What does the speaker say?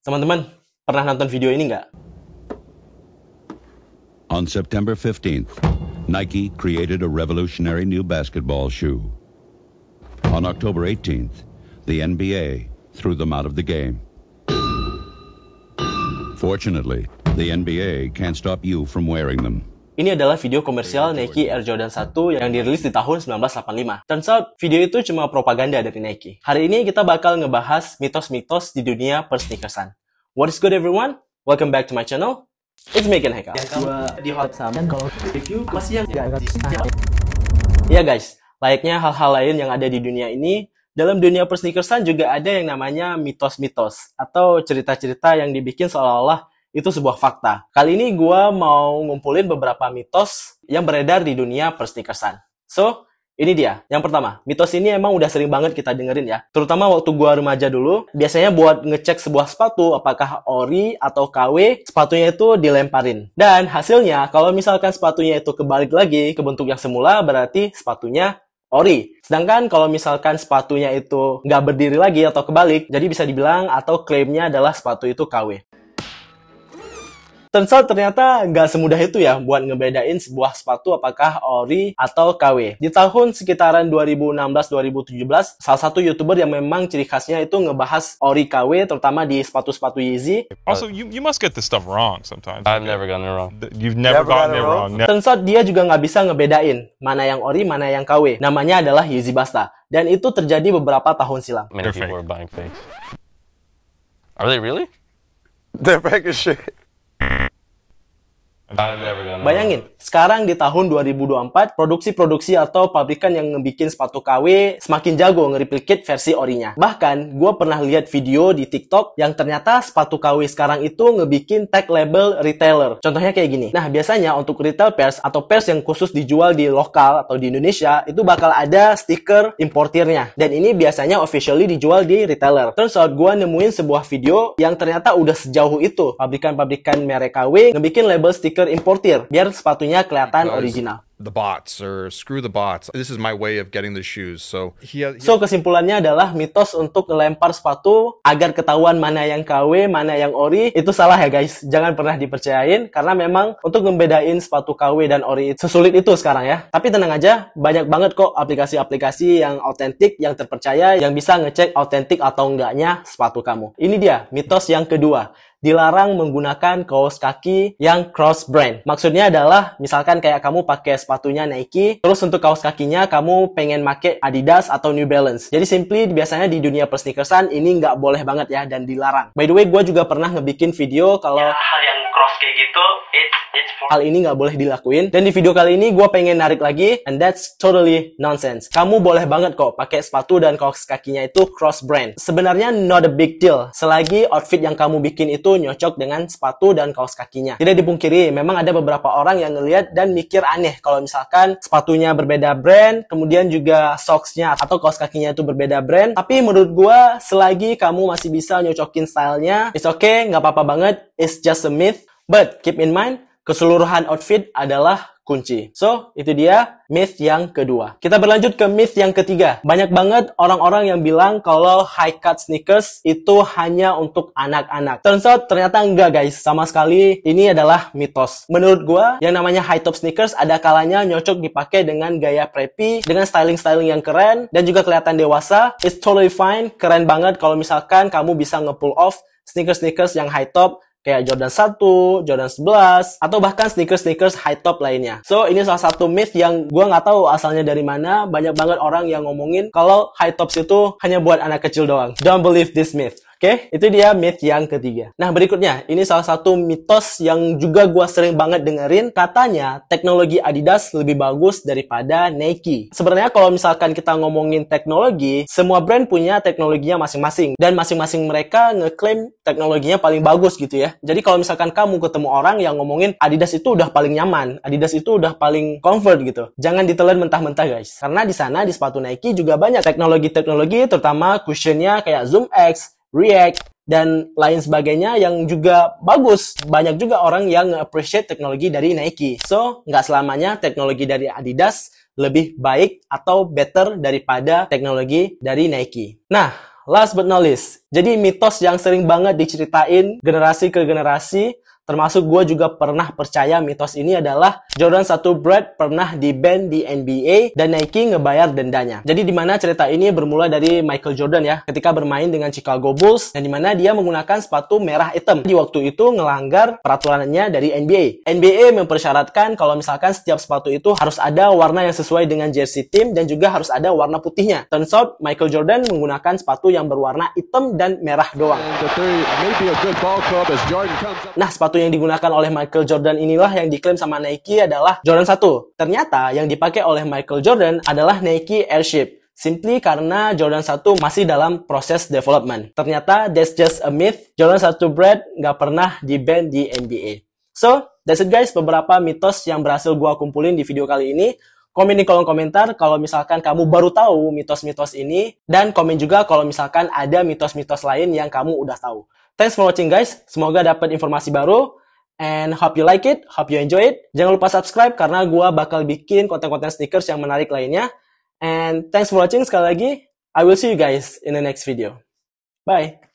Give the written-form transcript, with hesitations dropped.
Teman-teman, pernah nonton video ini nggak? On September 15th, Nike created a revolutionary new basketball shoe. On October 18th, the NBA threw them out of the game. Fortunately, the NBA can't stop you from wearing them. Ini adalah video komersial Nike Air Jordan 1 yang dirilis di tahun 1985. Turns out, video itu cuma propaganda dari Nike. Hari ini kita bakal ngebahas mitos-mitos di dunia persneakersan. What is good everyone? Welcome back to my channel. It's me again, Haikal. Di hot sama kalau review masih yang Ya guys, layaknya hal-hal lain yang ada di dunia ini, dalam dunia persneakersan juga ada yang namanya mitos-mitos atau cerita-cerita yang dibikin seolah-olah itu sebuah fakta. Kali ini gue mau ngumpulin beberapa mitos yang beredar di dunia persneakersan. So, ini dia. Yang pertama, mitos ini emang udah sering banget kita dengerin ya. Terutama waktu gue remaja dulu, biasanya buat ngecek sebuah sepatu, apakah ori atau KW, sepatunya itu dilemparin. Dan hasilnya, kalau misalkan sepatunya itu kebalik lagi ke bentuk yang semula, berarti sepatunya ori. Sedangkan kalau misalkan sepatunya itu nggak berdiri lagi atau kebalik, jadi bisa dibilang atau klaimnya adalah sepatu itu KW. Turns out ternyata nggak semudah itu ya buat ngebedain sebuah sepatu apakah ori atau KW. Di tahun sekitaran 2016-2017, salah satu YouTuber yang memang ciri khasnya itu ngebahas ori KW, terutama di sepatu-sepatu Yeezy. Also, you must get this stuff wrong sometimes. I've never gotten it wrong. You've never gotten it wrong. Turns out dia juga nggak bisa ngebedain mana yang ori, mana yang KW. Namanya adalah Yeezy Basta. Dan itu terjadi beberapa tahun silam. Many people are buying fakes. Are they really? they're fake as shit. I've never gotten it Bayangin, sekarang di tahun 2024, produksi-produksi atau pabrikan yang ngebikin sepatu KW semakin jago nge-replicate versi orinya. Bahkan, gue pernah lihat video di TikTok yang ternyata sepatu KW sekarang itu ngebikin tag label retailer. Contohnya kayak gini. Nah, biasanya untuk retail pairs atau pairs yang khusus dijual di lokal atau di Indonesia, itu bakal ada stiker importirnya. Dan ini biasanya officially dijual di retailer. Terus gue nemuin sebuah video yang ternyata udah sejauh itu. Pabrikan-pabrikan merek KW ngebikin label stiker importir biar sepatunya kelihatan original. The bots, or screw the bots. This is my way of getting the shoes. So So kesimpulannya adalah mitos untuk ngelempar sepatu agar ketahuan mana yang KW, mana yang ori, itu salah ya guys. Jangan pernah dipercayain karena memang untuk membedain sepatu KW dan ori sesulit itu sekarang ya. Tapi tenang aja, banyak banget kok aplikasi-aplikasi yang autentik, yang terpercaya, yang bisa ngecek autentik atau enggaknya sepatu kamu. Ini dia mitos yang kedua. Dilarang menggunakan kaos kaki yang cross brand. Maksudnya adalah misalkan kayak kamu pakai sepatunya Nike, terus untuk kaos kakinya kamu pengen pakai Adidas atau New Balance. Jadi simply biasanya di dunia persneakersan ini nggak boleh banget ya dan dilarang. By the way, gue juga pernah ngebikin video kalau hal yang cross kayak gitu, hal ini nggak boleh dilakuin. Dan di video kali ini gue pengen narik lagi, and that's totally nonsense. Kamu boleh banget kok pakai sepatu dan kaos kakinya itu cross brand. Sebenarnya not a big deal, selagi outfit yang kamu bikin itu nyocok dengan sepatu dan kaos kakinya. Tidak dipungkiri, memang ada beberapa orang yang ngelihat dan mikir aneh kalau misalkan sepatunya berbeda brand, kemudian juga socksnya atau kaos kakinya itu berbeda brand. Tapi menurut gue, selagi kamu masih bisa nyocokin stylenya, it's okay, nggak apa-apa banget, it's just a myth. But keep in mind, keseluruhan outfit adalah kunci. So, itu dia myth yang kedua. Kita berlanjut ke myth yang ketiga. Banyak banget orang-orang yang bilang kalau high cut sneakers itu hanya untuk anak-anak. Turns out, ternyata enggak guys. Sama sekali, ini adalah mitos. Menurut gua, yang namanya high top sneakers ada kalanya nyocok dipakai dengan gaya preppy, dengan styling-styling yang keren, dan juga kelihatan dewasa. It's totally fine. Keren banget kalau misalkan kamu bisa nge-pull off sneakers-sneakers yang high top, kayak Jordan 1, Jordan 11, atau bahkan sneakers-sneakers high top lainnya. So, ini salah satu myth yang gue nggak tahu asalnya dari mana. Banyak banget orang yang ngomongin kalau high tops itu hanya buat anak kecil doang. Don't believe this myth. Oke, itu dia myth yang ketiga. Nah, berikutnya, ini salah satu mitos yang juga gue sering banget dengerin. Katanya, teknologi Adidas lebih bagus daripada Nike. Sebenarnya kalau misalkan kita ngomongin teknologi, semua brand punya teknologinya masing-masing. Dan masing-masing mereka ngeklaim teknologinya paling bagus gitu ya. Jadi kalau misalkan kamu ketemu orang yang ngomongin Adidas itu udah paling nyaman, Adidas itu udah paling comfort gitu, jangan ditelan mentah-mentah guys. Karena di sana, di sepatu Nike juga banyak teknologi-teknologi, terutama cushionnya kayak Zoom X, React, dan lain sebagainya yang juga bagus. Banyak juga orang yang appreciate teknologi dari Nike. So, nggak selamanya teknologi dari Adidas lebih baik atau better daripada teknologi dari Nike. Nah, last but not least. Jadi mitos yang sering banget diceritain generasi ke generasi, termasuk gue juga pernah percaya mitos ini adalah Jordan 1 Brad pernah di-ban di NBA dan Nike ngebayar dendanya. Jadi dimana cerita ini bermula dari Michael Jordan ya, ketika bermain dengan Chicago Bulls, dan dimana dia menggunakan sepatu merah hitam. Di waktu itu ngelanggar peraturannya dari NBA. NBA mempersyaratkan kalau misalkan setiap sepatu itu harus ada warna yang sesuai dengan jersey tim dan juga harus ada warna putihnya. Turns out Michael Jordan menggunakan sepatu yang berwarna hitam dan merah doang. Nah, sepatu yang digunakan oleh Michael Jordan inilah yang diklaim sama Nike adalah Jordan 1. Ternyata yang dipakai oleh Michael Jordan adalah Nike Airship. Simply karena Jordan 1 masih dalam proses development. Ternyata that's just a myth. Jordan 1 Brad nggak pernah di-ban di NBA. So, that's it guys, beberapa mitos yang berhasil gua kumpulin di video kali ini. Komen di kolom komentar kalau misalkan kamu baru tahu mitos-mitos ini. Dan komen juga kalau misalkan ada mitos-mitos lain yang kamu udah tahu. Thanks for watching guys. Semoga dapat informasi baru. And hope you like it, hope you enjoy it. Jangan lupa subscribe karena gua bakal bikin konten-konten sneakers yang menarik lainnya. And thanks for watching sekali lagi. I will see you guys in the next video. Bye.